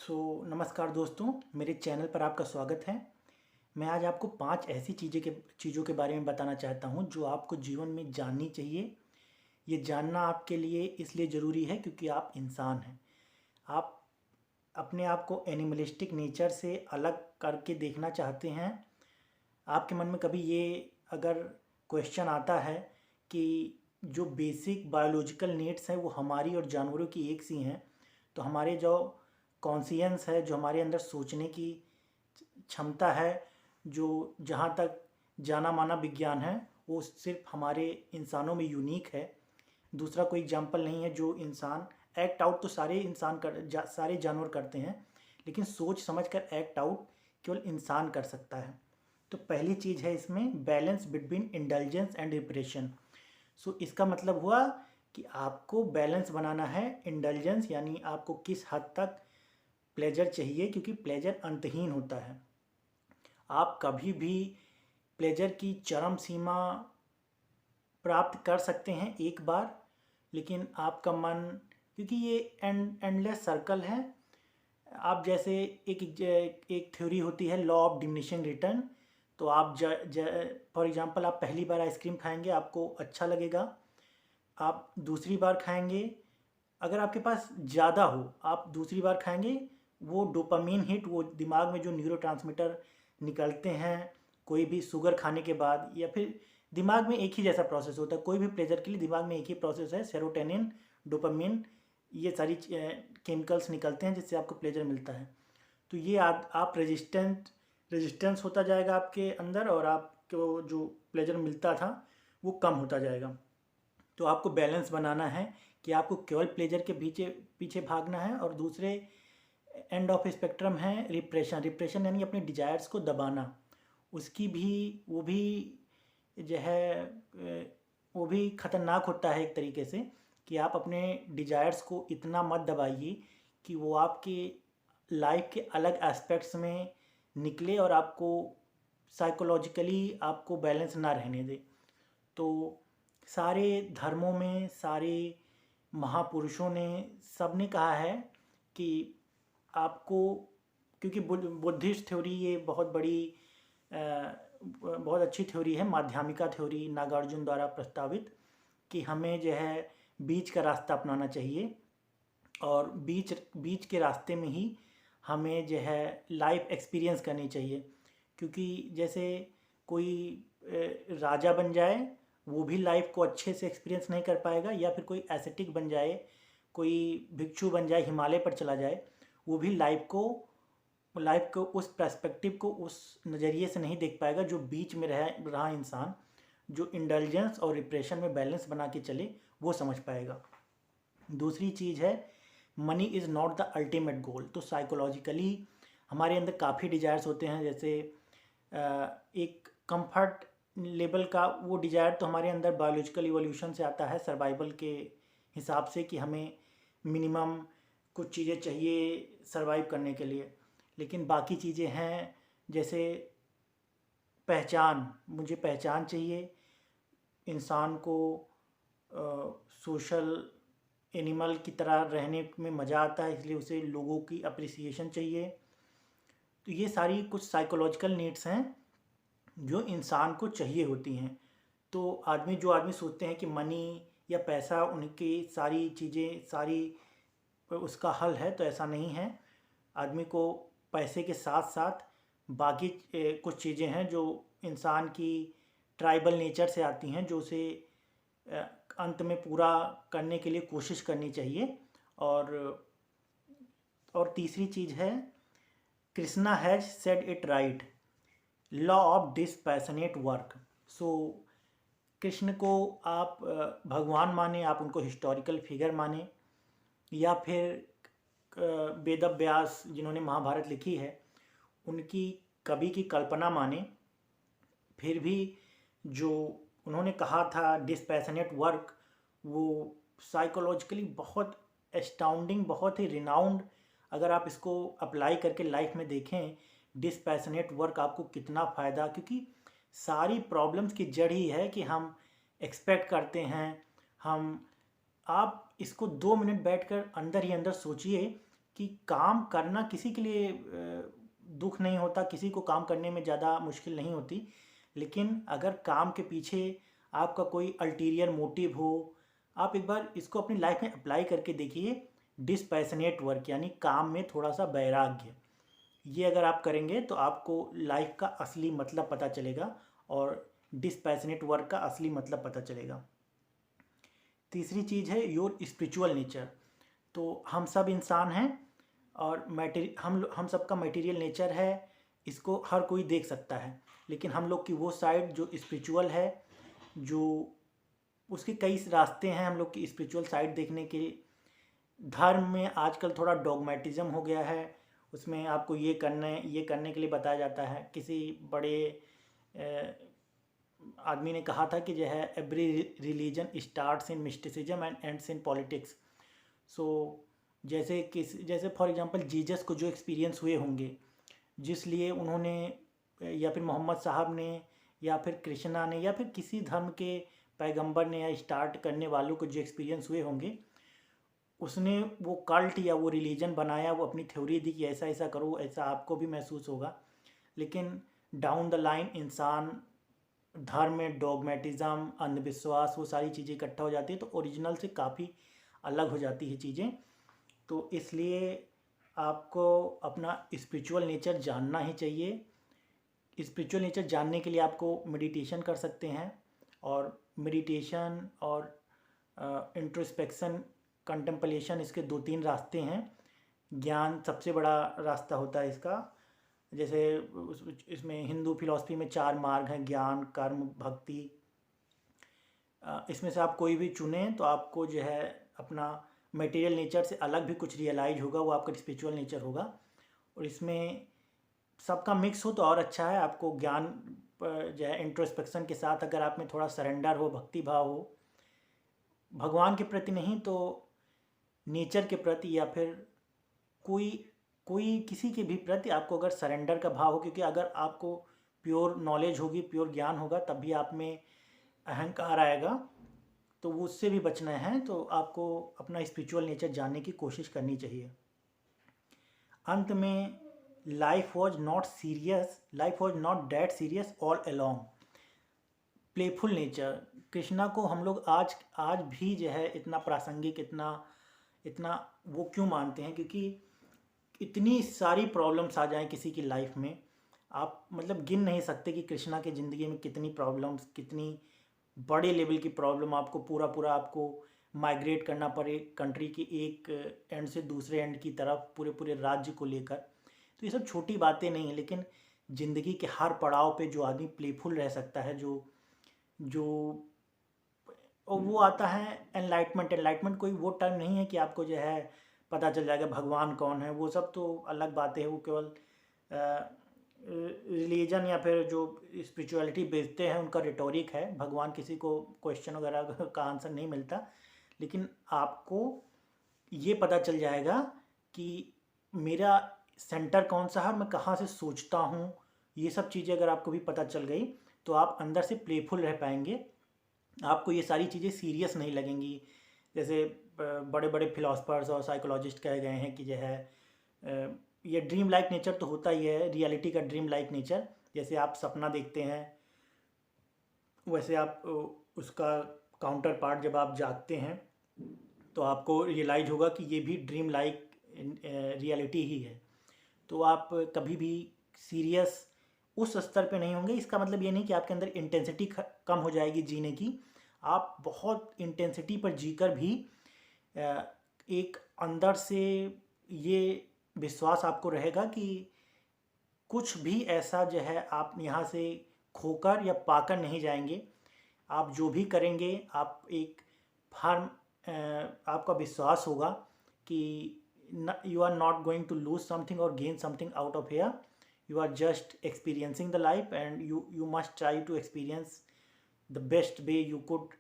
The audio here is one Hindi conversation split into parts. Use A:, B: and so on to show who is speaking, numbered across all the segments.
A: नमस्कार दोस्तों, मेरे चैनल पर आपका स्वागत है। मैं आज आपको 5 ऐसी चीज़ों के बारे में बताना चाहता हूँ जो आपको जीवन में जाननी चाहिए। ये जानना आपके लिए इसलिए ज़रूरी है क्योंकि आप इंसान हैं। आप अपने आप को एनिमलिस्टिक नेचर से अलग करके देखना चाहते हैं। आपके मन में कभी ये अगर क्वेश्चन आता है कि जो बेसिक बायोलॉजिकल नीड्स हैं वो हमारी और जानवरों की एक सी हैं, तो हमारे जो कॉन्शियंस है, जो हमारे अंदर सोचने की क्षमता है, जो जहाँ तक जाना माना विज्ञान है, वो सिर्फ हमारे इंसानों में यूनिक है। दूसरा कोई एग्जाम्पल नहीं है जो इंसान एक्ट आउट तो सारे सारे जानवर करते हैं, लेकिन सोच समझ कर एक्ट आउट केवल इंसान कर सकता है। तो पहली चीज़ है इसमें balance between indulgence and depression. इसका मतलब हुआ कि आपको बैलेंस बनाना है। इंडल्जेंस यानी आपको किस हद तक प्लेजर चाहिए, क्योंकि प्लेजर अंतहीन होता है। आप कभी भी प्लेजर की चरम सीमा प्राप्त कर सकते हैं एक बार, लेकिन आपका मन, क्योंकि ये एंडलेस सर्कल है। आप जैसे एक थ्योरी होती है लॉ ऑफ डिमिनिशिंग रिटर्न। तो आप फॉर एग्जांपल आप पहली बार आइसक्रीम खाएंगे, आपको अच्छा लगेगा। आप दूसरी बार खाएंगे, अगर आपके पास ज़्यादा हो, आप दूसरी बार खाएंगे, वो डोपामीन हिट, वो दिमाग में जो न्यूरोट्रांसमीटर निकलते हैं कोई भी शुगर खाने के बाद, या फिर दिमाग में एक ही जैसा प्रोसेस होता है, कोई भी प्लेजर के लिए दिमाग में एक ही प्रोसेस है, सेरोटोनिन, डोपामीन, ये सारी केमिकल्स निकलते हैं जिससे आपको प्लेजर मिलता है। तो ये आप रेजिस्टेंस होता जाएगा आपके अंदर, और आपको जो प्लेजर मिलता था वो कम होता जाएगा। तो आपको बैलेंस बनाना है कि आपको केवल प्लेजर के पीछे पीछे भागना है, और दूसरे एंड ऑफ स्पेक्ट्रम है रिप्रेशन। रिप्रेशन यानी अपने डिजायर्स को दबाना। उसकी भी वो भी जो है वो भी ख़तरनाक होता है एक तरीके से, कि आप अपने डिजायर्स को इतना मत दबाइए कि वो आपके लाइफ के अलग एस्पेक्ट्स में निकले और आपको साइकोलॉजिकली आपको बैलेंस ना रहने दे। तो सारे धर्मों में, सारे महापुरुषों ने, सब ने कहा है कि आपको, क्योंकि बुद्धिस्ट थ्योरी ये बहुत अच्छी थ्योरी है, माध्यमिका थ्योरी, नागार्जुन द्वारा प्रस्तावित, कि हमें जो है बीच का रास्ता अपनाना चाहिए, और बीच के रास्ते में ही हमें जो है लाइफ एक्सपीरियंस करनी चाहिए। क्योंकि जैसे कोई राजा बन जाए, वो भी लाइफ को अच्छे से एक्सपीरियंस नहीं कर पाएगा, या फिर कोई एसेटिक बन जाए, कोई भिक्षु बन जाए, हिमालय पर चला जाए, वो भी लाइफ को उस पर्सपेक्टिव को, उस नज़रिए से नहीं देख पाएगा जो बीच में रहा इंसान, जो इंडल्जेंस और रिप्रेशन में बैलेंस बना के चले, वो समझ पाएगा। दूसरी चीज़ है money is not the ultimate goal. तो साइकोलॉजिकली हमारे अंदर काफ़ी डिज़ायर्स होते हैं, जैसे एक कंफर्ट लेवल का वो डिज़ायर तो हमारे अंदर बायोलॉजिकल इवोल्यूशन से आता है, सर्वाइवल के हिसाब से, कि हमें मिनिमम कुछ चीज़ें चाहिए सर्वाइव करने के लिए। लेकिन बाकी चीज़ें हैं, जैसे पहचान, मुझे पहचान चाहिए। इंसान को सोशल एनिमल की तरह रहने में मज़ा आता है, इसलिए उसे लोगों की अप्रिसिएशन चाहिए। तो ये सारी कुछ साइकोलॉजिकल नीड्स हैं जो इंसान को चाहिए होती हैं। तो जो आदमी सोचते हैं कि मनी या पैसा उनकी सारी चीज़ें, सारी उसका हल है, तो ऐसा नहीं है। आदमी को पैसे के साथ साथ बाकी कुछ चीज़ें हैं जो इंसान की ट्राइबल नेचर से आती हैं, जो उसे अंत में पूरा करने के लिए कोशिश करनी चाहिए। और तीसरी चीज़ है, Krishna has said it right, law of dispassionate work. Krishna को आप भगवान माने, आप उनको हिस्टोरिकल फिगर माने, या फिर वेद व्यास जिन्होंने महाभारत लिखी है उनकी कवि की कल्पना माने, फिर भी जो उन्होंने कहा था डिसपैशनेट वर्क, वो साइकोलॉजिकली बहुत एस्टाउंडिंग, बहुत ही रिनाउंड, अगर आप इसको अप्लाई करके लाइफ में देखें, डिसपैशनेट वर्क आपको कितना फ़ायदा, क्योंकि सारी प्रॉब्लम्स की जड़ ही है कि हम एक्सपेक्ट करते हैं। आप इसको 2 मिनट बैठकर अंदर ही अंदर सोचिए कि काम करना किसी के लिए दुख नहीं होता, किसी को काम करने में ज़्यादा मुश्किल नहीं होती, लेकिन अगर काम के पीछे आपका कोई अल्टीरियर मोटिव हो, आप एक बार इसको अपनी लाइफ में अप्लाई करके देखिए। डिसपैशनेट वर्क यानी काम में थोड़ा सा वैराग्य, ये अगर आप करेंगे तो आपको लाइफ का असली मतलब पता चलेगा और डिसपैशनेट वर्क का असली मतलब पता चलेगा। तीसरी चीज़ है योर स्पिरिचुअल नेचर। तो हम सब इंसान हैं और हम सबका मटेरियल नेचर है, इसको हर कोई देख सकता है, लेकिन हम लोग की वो साइड जो स्पिरिचुअल है, जो उसके कई रास्ते हैं हम लोग की स्पिरिचुअल साइड देखने के। धर्म में आजकल थोड़ा डॉगमेटिज्म हो गया है, उसमें आपको ये करने के लिए बताया जाता है। किसी बड़े आदमी ने कहा था कि जो है every religion starts in mysticism and ends in politics. So जैसे फॉर एग्जांपल जीसस को जो एक्सपीरियंस हुए होंगे, जिस लिए उन्होंने या फिर मोहम्मद साहब ने या फिर कृष्णा ने या फिर किसी धर्म के पैगंबर ने या स्टार्ट करने वालों को जो एक्सपीरियंस हुए होंगे, उसने वो कल्ट या वो रिलीजन बनाया, वो अपनी थ्योरी दी कि ऐसा ऐसा करो, ऐसा आपको भी महसूस होगा। लेकिन डाउन द लाइन इंसान धर्म में डॉगमेटिज़्म, अंधविश्वास, वो सारी चीज़ें इकट्ठा हो जाती है तो ओरिजिनल से काफ़ी अलग हो जाती है चीज़ें। तो इसलिए आपको अपना स्पिरिचुअल नेचर जानना ही चाहिए। स्पिरिचुअल नेचर जानने के लिए आपको मेडिटेशन कर सकते हैं, और मेडिटेशन और इंट्रोस्पेक्शन, कंटेम्पलेशन, इसके 2-3 रास्ते हैं। ज्ञान सबसे बड़ा रास्ता होता है इसका। जैसे इसमें हिंदू फिलॉसफी में 4 मार्ग हैं, ज्ञान, कर्म, भक्ति। इसमें से आप कोई भी चुने तो आपको जो है अपना मटेरियल नेचर से अलग भी कुछ रियलाइज होगा, वो आपका स्पिरिचुअल नेचर होगा। और इसमें सबका मिक्स हो तो और अच्छा है। आपको ज्ञान जो है इंट्रोस्पेक्शन के साथ अगर आप में थोड़ा सरेंडर हो, भक्ति भाव हो, भगवान के प्रति नहीं तो नेचर के प्रति या फिर कोई कोई किसी के भी प्रति आपको अगर सरेंडर का भाव हो, क्योंकि अगर आपको प्योर नॉलेज होगी, प्योर ज्ञान होगा, तभी आप में अहंकार आएगा, तो वो उससे भी बचना है। तो आपको अपना स्पिरिचुअल नेचर जानने की कोशिश करनी चाहिए। अंत में life was not that serious all along. Playful nature, Krishna को हम लोग आज आज भी जो है इतना प्रासंगिक, इतना वो क्यों मानते हैं? क्योंकि इतनी सारी प्रॉब्लम्स आ जाएं किसी की लाइफ में, आप मतलब गिन नहीं सकते कि कृष्णा की ज़िंदगी में कितनी प्रॉब्लम्स, कितनी बड़े लेवल की प्रॉब्लम, आपको पूरा आपको माइग्रेट करना पड़े कंट्री के एक एंड से दूसरे एंड की तरफ, पूरे राज्य को लेकर। तो ये सब छोटी बातें नहीं हैं, लेकिन ज़िंदगी के हर पड़ाव पे जो आदमी प्लेफुल रह सकता है, जो और वो आता है एनलाइटमेंट कोई वो टर्म नहीं है कि आपको जो है पता चल जाएगा भगवान कौन है। वो सब तो अलग बातें हैं, वो केवल रिलीजन या फिर जो स्पिरिचुअलिटी बेचते हैं उनका रिटोरिक है। भगवान किसी को क्वेश्चन वगैरह का आंसर नहीं मिलता, लेकिन आपको ये पता चल जाएगा कि मेरा सेंटर कौन सा है, मैं कहाँ से सोचता हूँ। ये सब चीज़ें अगर आपको भी पता चल गई तो आप अंदर से प्लेफुल रह पाएंगे, आपको ये सारी चीज़ें सीरियस नहीं लगेंगी। जैसे बड़े बड़े फिलोसफर्स और साइकोलॉजिस्ट कहे गए हैं कि जो है ये ड्रीम लाइक नेचर तो होता ही है, रियलिटी का ड्रीम लाइक नेचर। जैसे आप सपना देखते हैं, वैसे आप उसका काउंटर पार्ट जब आप जागते हैं तो आपको रियलाइज होगा कि ये भी ड्रीम लाइक रियलिटी ही है। तो आप कभी भी सीरियस उस स्तर पे नहीं होंगे। इसका मतलब ये नहीं कि आपके अंदर इंटेंसिटी कम हो जाएगी जीने की, आप बहुत इंटेंसिटी पर जीकर भी एक अंदर से ये विश्वास आपको रहेगा कि कुछ भी ऐसा जो है आप यहाँ से खोकर या पाकर नहीं जाएंगे। आप जो भी करेंगे, आप एक फर्म आपका विश्वास होगा कि you are not going to lose something or gain something out of here. You are just experiencing the life, and you must try to experience the best way you could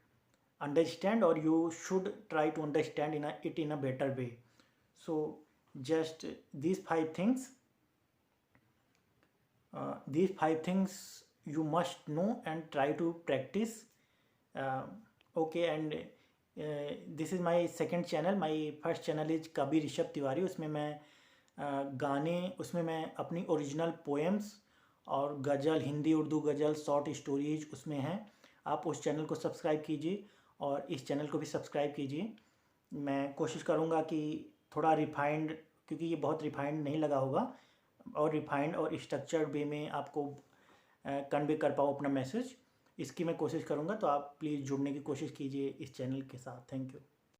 A: understand, or you should try to understand it in a better way. So just these five things you must know and try to practice. Okay, and this is my second channel. My first channel is कवि ऋषभ तिवारी। उसमें मैं गाने, उसमें मैं अपनी ओरिजिनल पोएम्स और गज़ल, हिंदी उर्दू गज़ल, शॉर्ट स्टोरीज उसमें हैं। आप उस चैनल को सब्सक्राइब कीजिए और इस चैनल को भी सब्सक्राइब कीजिए। मैं कोशिश करूँगा कि थोड़ा रिफाइंड, क्योंकि ये बहुत रिफाइंड नहीं लगा होगा, और रिफाइंड और स्ट्रक्चर्ड वे में आपको कन्वे कर पाऊँ अपना मैसेज, इसकी मैं कोशिश करूँगा। तो आप प्लीज़ जुड़ने की कोशिश कीजिए इस चैनल के साथ। Thank you.